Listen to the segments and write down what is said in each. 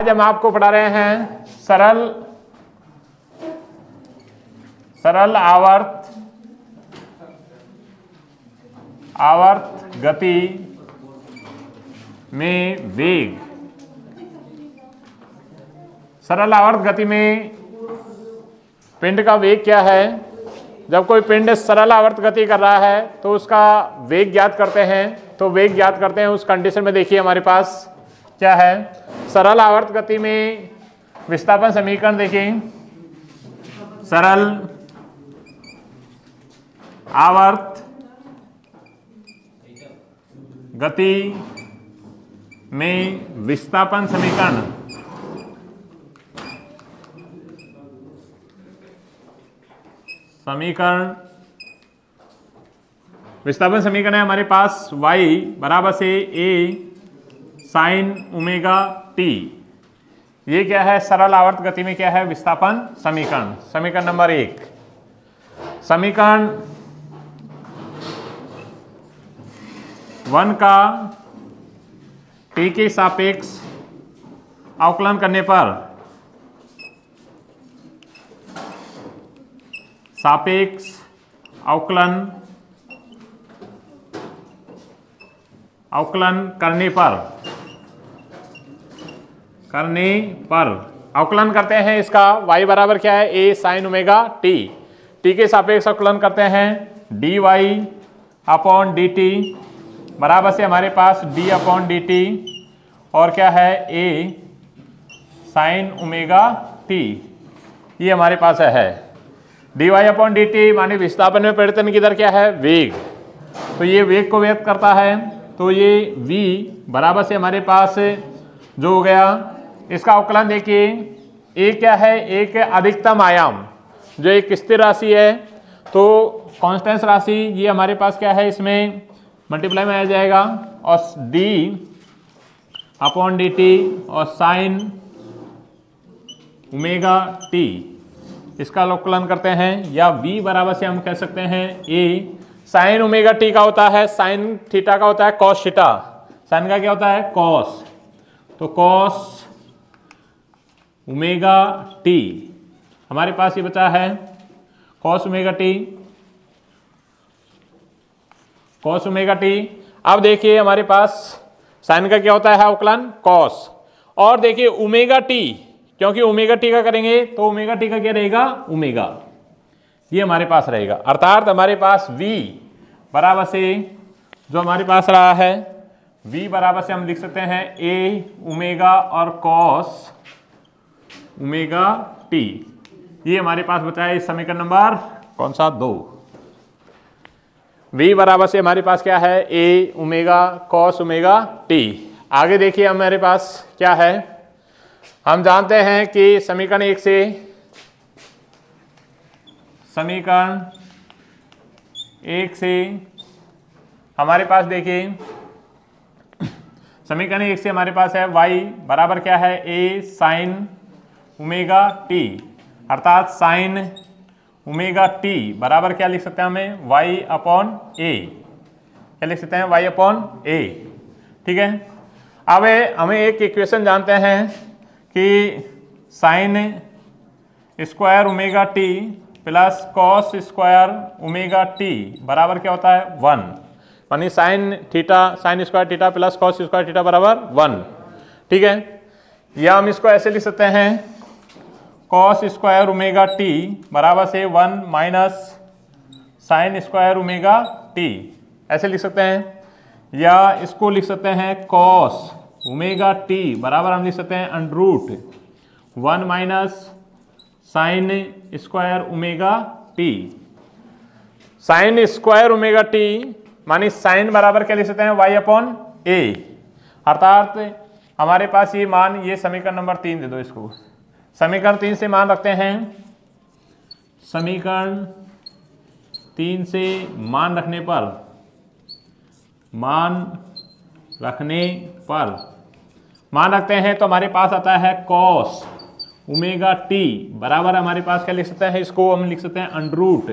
आज हम आपको पढ़ा रहे हैं सरल आवर्त गति में वेग। सरल आवर्त गति में पिंड का वेग क्या है? जब कोई पिंड सरल आवर्त गति कर रहा है तो उसका वेग ज्ञात करते हैं। तो वेग ज्ञात करते हैं उस कंडीशन में देखिए हमारे पास क्या है। सरल आवर्त गति में विस्थापन समीकरण देखिए। सरल आवर्त गति में विस्थापन समीकरण विस्थापन समीकरण है हमारे पास y बराबर से a साइन ओमेगा t। ये क्या है? सरल आवर्त गति में क्या है? विस्थापन समीकरण। समीकरण नंबर 1, समीकरण 1 का t के सापेक्ष अवकलन करने पर सापेक्ष अवकलन करने पर अवकलन करते हैं। इसका y बराबर क्या है? a sine omega t। t के सापेक्ष अवकलन करते हैं dy अपॉन dt बराबर से हमारे पास d अपॉन dt और क्या है? a sine omega t। ये हमारे पास है dy अपॉन dt माने विस्थापन में परिवर्तन की दर क्या है? वेग। तो ये वेग को व्यक्त करता है। तो ये v बराबर से हमारे पास जो हो गया, इसका अवकलन देखिए। एक क्या है? एक अधिकतम आयाम जो एक स्थिर राशि है, तो कांस्टेंट राशि ये हमारे पास क्या है? इसमें मल्टीप्लाई में आ जाएगा और d अपॉन dt और साइन ओमेगा t इसका अवकलन करते हैं। या v बराबर से हम कह सकते हैं a साइन ओमेगा t का होता है, साइन थीटा का होता है कॉस थीटा। साइन का क्या होता है? कॉस। तो कॉस ओमेगा t हमारे पास ये बचा है कॉस ओमेगा t। अब देखिए हमारे पास साइन का क्या होता है? अवकलन कॉस। और देखिए ओमेगा t, क्योंकि ओमेगा टी का करेंगे तो ओमेगा टी का क्या रहेगा? ओमेगा। ये हमारे पास रहेगा। अर्थात हमारे पास v बराबर से जो हमारे पास रहा है, v बराबर से हम लिख सकते हैं a ओमेगा और कॉस ओमेगा t। ये हमारे पास बचा है समीकरण नंबर कौन सा? 2। v बराबर से हमारे पास क्या है? a omega cos omega t। आगे देखिए हमारे पास क्या है। हम जानते हैं कि समीकरण 1 से हमारे पास देखिए, समीकरण 1 से हमारे पास है y बराबर क्या है? a sine omega t। अर्थात साइन ओमेगा t बराबर क्या लिख सकते हैं हमें? y upon a। क्या लिख सकते हैं? y upon a। ठीक है। अब हमें एक इक्वेशन जानते हैं कि sign square omega T plus cos square omega T बराबर क्या होता है? 1। यानी sine square theta plus cos square theta बराबर 1। ठीक है। या हम इसको ऐसे लिख सकते हैं कॉस स्क्वायर ओमेगा टी बराबर से 1 minus sine square omega T, ऐसे लिख सकते हैं। या इसको लिख सकते हैं कॉस ओमेगा टी बराबर हम लिख सकते हैं under root 1 minus sine square omega t. Sine square omega t मानी साइन बराबर क्या लिख सकते हैं? y upon a। अर्थात हमारे पास ये मान, ये समीकरण नंबर 3 दे दो इसको। समीकरण 3 से मान रखते हैं। समीकरण 3 से मान रखते हैं तो हमारे पास आता है कॉस ओमेगा टी बराबर हमारे पास क्या लिख सकते हैं? इसको हम लिख सकते हैं अंडर रूट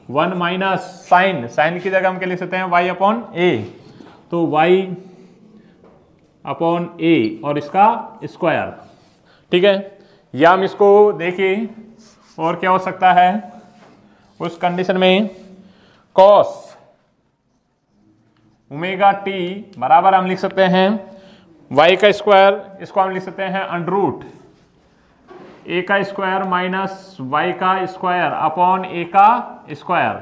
1 माइनस साइन की जगह हम क्या लिख सकते हैं? y upon a। तो y अपॉन a और इसका स्क्वायर ठीक है। या हम इसको देखिए और क्या हो सकता है उस कंडीशन में, कॉस ओमेगा टी बराबर हम लिख सकते हैं वाई का स्क्वायर, इसको हम लिख सकते हैं अंडर रूट ए का स्क्वायर माइनस वाई का स्क्वायर अपॉन ए का स्क्वायर।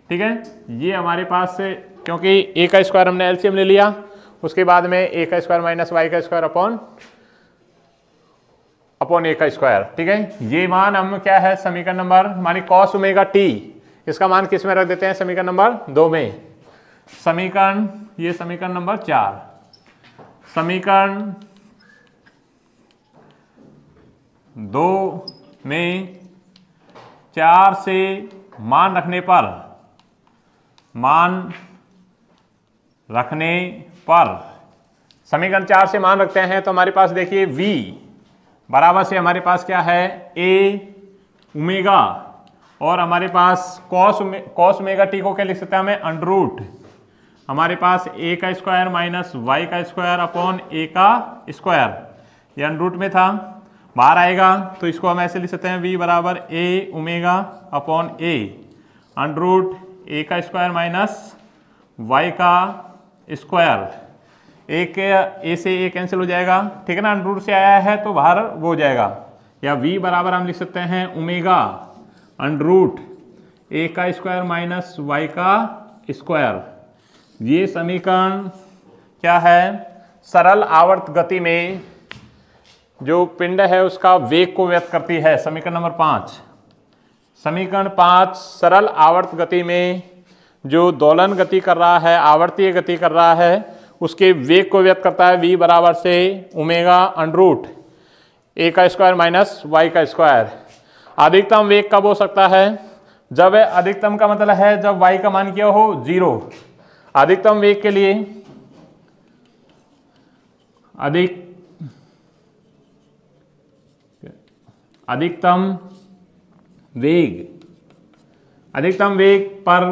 ठीक है, ये हमारे पास से, क्योंकि ए का स्क्वायर हमने एलसीएम ले लिया, उसके बाद में ए का स्क्वायर माइनस वाई का स्क्वायर अपॉन ए का स्क्वायर। ठीक है, ये मान हम क्या है समीकरण नंबर, मानी कॉस ओमेगा टी, इसका मान किस में रख देते हैं, समीकरण नंबर 2 में। समीकरण, ये समीकरण नंबर 4, समीकरण 2 में 4 से मान रखने पर समीकरण 4 से मान रखते हैं तो हमारे पास देखिए v बराबर से हमारे पास क्या है a ओमेगा, और हमारे पास कॉस ओमेगा टी को क्या लिख सकते हैं हमें अंडर रूट, हमारे पास a का स्क्वायर माइनस वाई का स्क्वायर अपॉन a का स्क्वायर, ये अंडर रूट में था, बाहर आएगा तो इसको हम ऐसे लिख सकते हैं v बराबर a omega upon a under root a का स्क्वायर माइनस y का स्क्वायर, एक ए से ए कैंसिल हो जाएगा, ठीक है ना, अंडर रूट से आया है तो बाहर वो हो जाएगा। या v बराबर हम लिख सकते हैं ओमेगा अंडर रूट ए का स्क्वायर माइनस वाई का स्क्वायर। ये समीकरण क्या है, सरल आवर्त गति में जो पिंड है उसका वेग को व्यक्त करती है। समीकरण नंबर 5, समीकरण 5 सरल आवर्त गति में जो दोलन गति कर रहा है, आवर्तीय गति कर रहा है, उसके वेग को व्यक्त करता है v बराबर से ओमेगा अंडर रूट ए का स्क्वायर माइनस वाई का स्क्वायर। अधिकतम वेग कब हो सकता है, जब अधिकतम का मतलब है जब y का मान क्या हो 0। अधिकतम वेग के लिए अधिकतम वेग पर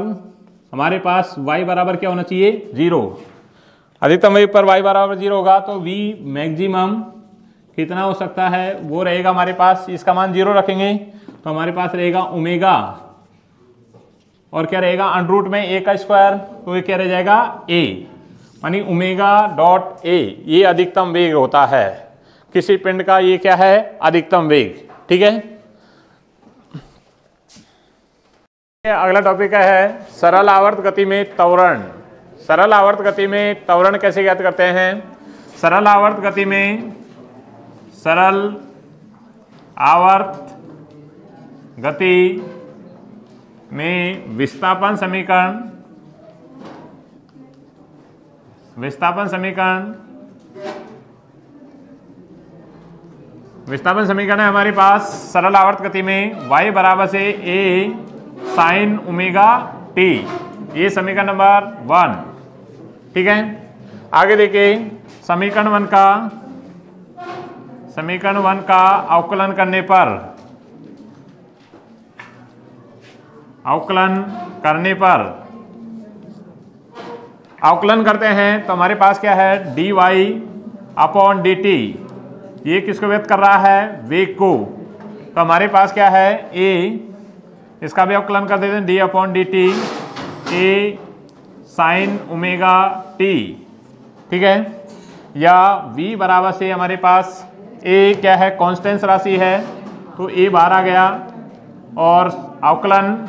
हमारे पास y बराबर क्या होना चाहिए 0। अधिकतम वेग पर y बराबर 0 होगा तो v मैक्सिमम कितना हो सकता है, वो रहेगा हमारे पास, इसका मान 0 रखेंगे तो हमारे पास रहेगा ओमेगा, और क्या रहेगा अंडर रूट में a का स्क्वायर, तो ये क्या रह जाएगा a, यानी ओमेगा डॉट a, ये अधिकतम वेग होता है किसी पिंड का, ये क्या है अधिकतम वेग। ठीक है, अगला टॉपिक है सरल आवर्त गति में त्वरण। सरल आवर्त गति में त्वरण कैसे ज्ञात करते हैं, सरल आवर्त गति में, सरल आवर्त गति में विस्थापन समीकरण है हमारे पास सरल आवर्त गति में y बराबर से a साइन ओमेगा t, ये समीकरण नंबर 1। ठीक है, आगे देखिए समीकरण 1 का अवकलन करते हैं तो हमारे पास क्या है dy अपॉन dt, ये किसको व्यक्त कर रहा है वेग को, तो हमारे पास क्या है a, इसका भी अवकलन कर देते हैं D upon D T A sine omega T. ठीक है, या v बराबर से हमारे पास a क्या है कांस्टेंट राशि है तो a बाहर आ गया, और अवकलन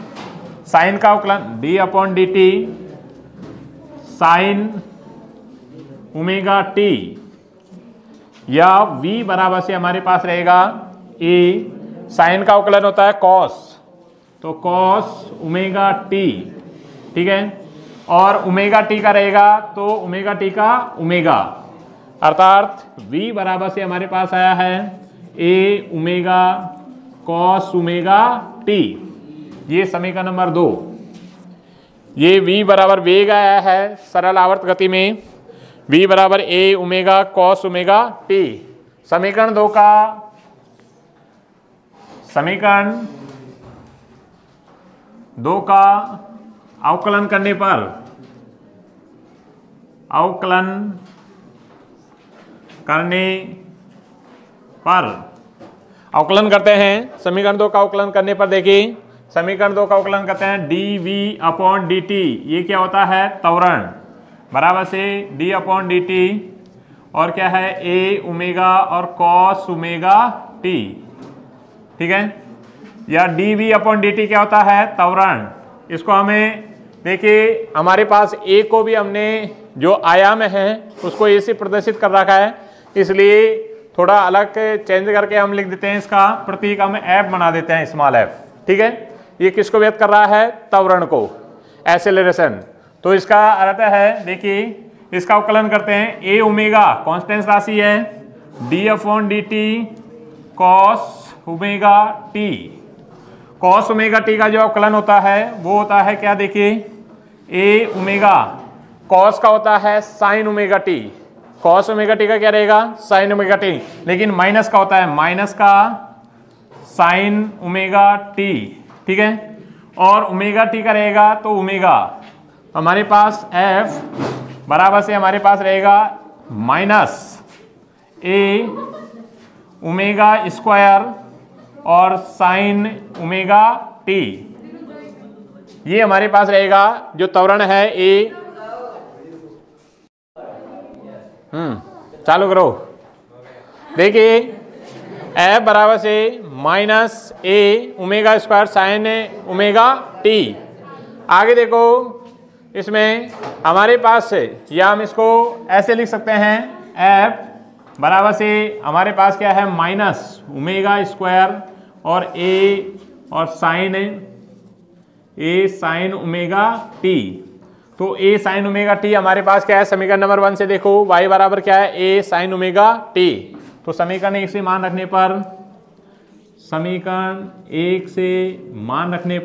साइन का अवकलन D upon D T sine omega T, या v बराबर से हमारे पास रहेगा a, साइन का अवकलन होता है कॉस, तो कॉस ओमेगा टी। ठीक है, और ओमेगा टी का रहेगा तो ओमेगा टी का ओमेगा, अर्थात v बराबर से हमारे पास आया है a omega cos omega T, ये समीकरण नंबर 2। ये v बराबर वेग आया है सरल आवर्त गति में, v बराबर a omega cos omega T. समीकरण 2 का अवकलन करने पर अवकलन करते हैं। समीकरण 2 का अवकलन करने पर देखिए, समीकरण 2 का अवकलन करते हैं dv/dt, ये क्या होता है त्वरण, बराबर से d/dt और क्या है a ओमेगा और cos ओमेगा t, ठीक है। या dv/dt क्या होता है त्वरण। इसको हमें देखिए, हमारे पास a को भी हमने जो आयाम है उसको a से प्रदर्शित कर रखा है, इसलिए थोड़ा अलग चेंज करके हम लिख देते हैं, इसका प्रतीक हम f बना देते हैं, स्मॉल f, ठीक है। ये किसको व्यक्त कर रहा है, त्वरण को, एक्सेलरेशन। तो इसका अर्थ है, देखिए इसका अवकलन करते हैं, a ओमेगा कांस्टेंट राशि है, d/dt cos omega t, cos omega t का जो अवकलन होता है वो होता है क्या, देखिए a ओमेगा cos का होता है sin omega t, cos omega t का क्या रहेगा sin ओमेगा t, लेकिन माइनस का होता है माइनस का sin ओमेगा t, ठीक है। और ओमेगा t का रहेगा तो ओमेगा, हमारे पास f बराबर से हमारे पास रहेगा माइनस a ओमेगा स्क्वायर और साइन ओमेगा t, ये हमारे पास रहेगा जो त्वरण है a। चालू करो, देखिए f बराबर से minus a omega square sine omega t। आगे देखो, इसमें हमारे पास या हम इसको ऐसे लिख सकते हैं, f बराबर से हमारे पास क्या है माइनस ओमेगा स्क्वायर और a और साइन ओमेगा t। तो a साइन ओमेगा t हमारे पास क्या है, समीकरण नंबर 1 से देखो y बराबर क्या है a साइन ओमेगा t। तो समीकरण 1 से मान रखने पर, समीकरण 1 से मान रखने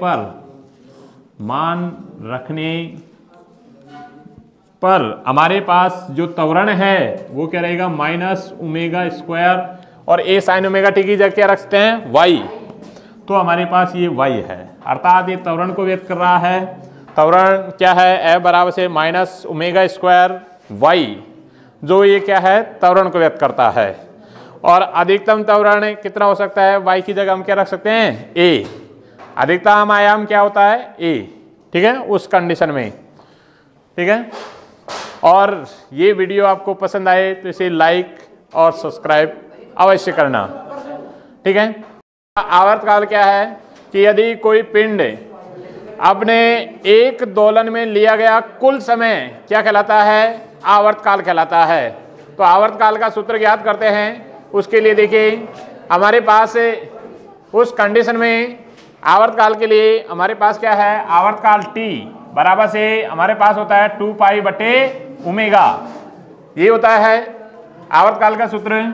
पर हमारे पास जो त्वरण है वो क्या रहेगा माइनस ओमेगा स्क्वायर और a साइन ओमेगा t की जगह क्या रख सकते हैं y। तो हमारे पास ये y है, अर्थात ये त्वरण को व्यक्त कर रहा है। त्वरण क्या है, f बराबर से माइनस ओमेगा स्क्वायर y, जो ये क्या है त्वरण को व्यक्त करता है। और अधिकतम त्वरण कितना हो सकता है, y की जगह हम क्या रख सकते हैं a, अधिकतम आयाम क्या होता है a, ठीक है, उस कंडीशन में, ठीक है। और ये वीडियो आपको पसंद आए तो इसे लाइक और सब्सक्राइब अवश्य करना, ठीक है। आवर्तकाल क्या है कि यदि कोई पिंड अपने एक दोलन में लिया गया कुल समय क्या कहलाता है, आवर्तकाल कहलाता है। तो आवर्तकाल का सूत्र ज्ञात करते हैं, उसके लिए देखिए हमारे पास उस कंडीशन में आवर्तकाल के लिए हमारे पास क्या है, आवर्तकाल t बराबर से हमारे पास होता है 2 पाई बटे ओमेगा, ये होता है आवर्तकाल का सूत्र।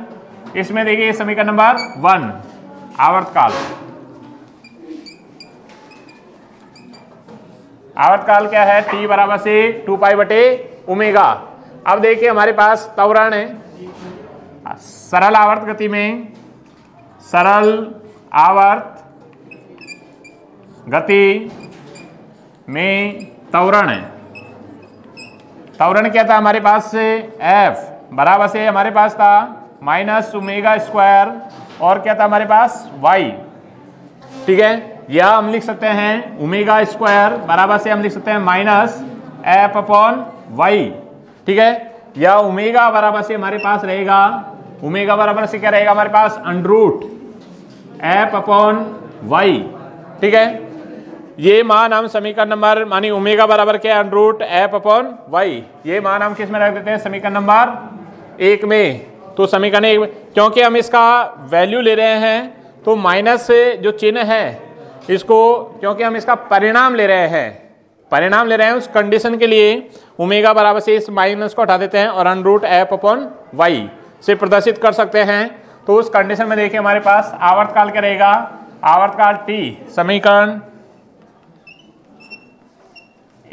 इसमें देखिए समीकरण नंबर 1, आवर्तकाल क्या है, t बराबर से 2 पाई बटे ओमेगा। अब देखिए हमारे पास त्वरण है, सरल आवर्त गति में, सरल आवर्त गति में त्वरण है, त्वरण क्या था हमारे पास से f बराबर से हमारे पास था माइनस ओमेगा स्क्वायर और क्या था हमारे पास y, ठीक है। या हम लिख सकते हैं ओमेगा स्क्वायर बराबर से हम लिख सकते हैं माइनस f अपॉन y, ठीक है। या ओमेगा बराबर से हमारे पास रहेगा, ओमेगा बराबर से क्या रहेगा हमारे पास अंडरूट f अपॉन y, ठीक है। ये मान हम समीकरण नंबर मानी ओमेगा बराबर क्या है अंडरूट f अपॉन y, ये मान हम किस में रख देते हैं, समीकरण नंबर 1 में। तो समीकरण 1 में क्योंकि हम इसका वैल्यू ले रहे हैं तो माइनस से जो चिन्ह है इसको, क्योंकि हम इसका परिणाम ले रहे हैं उस कंडीशन के लिए ओमेगा बराबर से इस माइनस को हटा देते हैं और अंडरूट f अपॉन y से प्रदर्शित कर सकते हैं। तो उस कंडीशन में देखिए हमारे पास आवर्तकाल क्या रहेगा, आवर्तकाल t समीकरण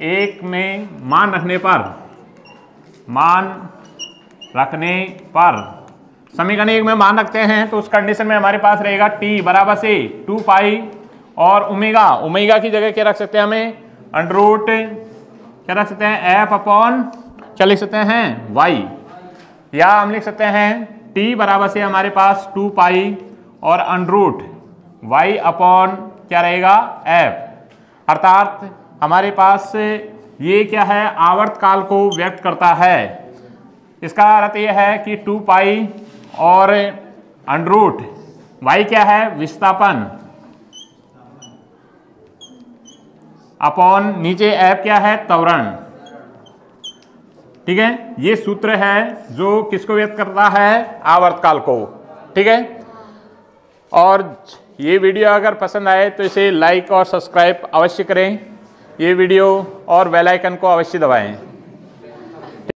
1 में मान रखने पर समीकरण 1 में मान रखते हैं तो उस कंडीशन में हमारे पास रहेगा t बराबर से 2 पाई और ओमेगा की जगह क्या रख सकते हैं, हमें अंडरूट क्या रख सकते हैं f अपॉन क्या लिख सकते हैं y, या हम लिख सकते हैं t बराबर से हमारे पास 2 पाई और अंडरूट y अपॉन क्या रहेगा f, अर्थात हमारे पास ये क्या है आवर्त काल को व्यक्त करता है। इसका अर्थ यह है कि 2 पाई और अंडरूट y क्या है विस्थापन अपॉन नीचे f क्या है त्वरण। ठीक है, ये सूत्र है जो किसको व्यक्त करता है आवर्त काल को। ठीक है, और ये वीडियो अगर पसंद आए तो इसे लाइक और सब्सक्राइब अवश्य करें, ये वीडियो और बेल आइकन को अवश्य दबाएं।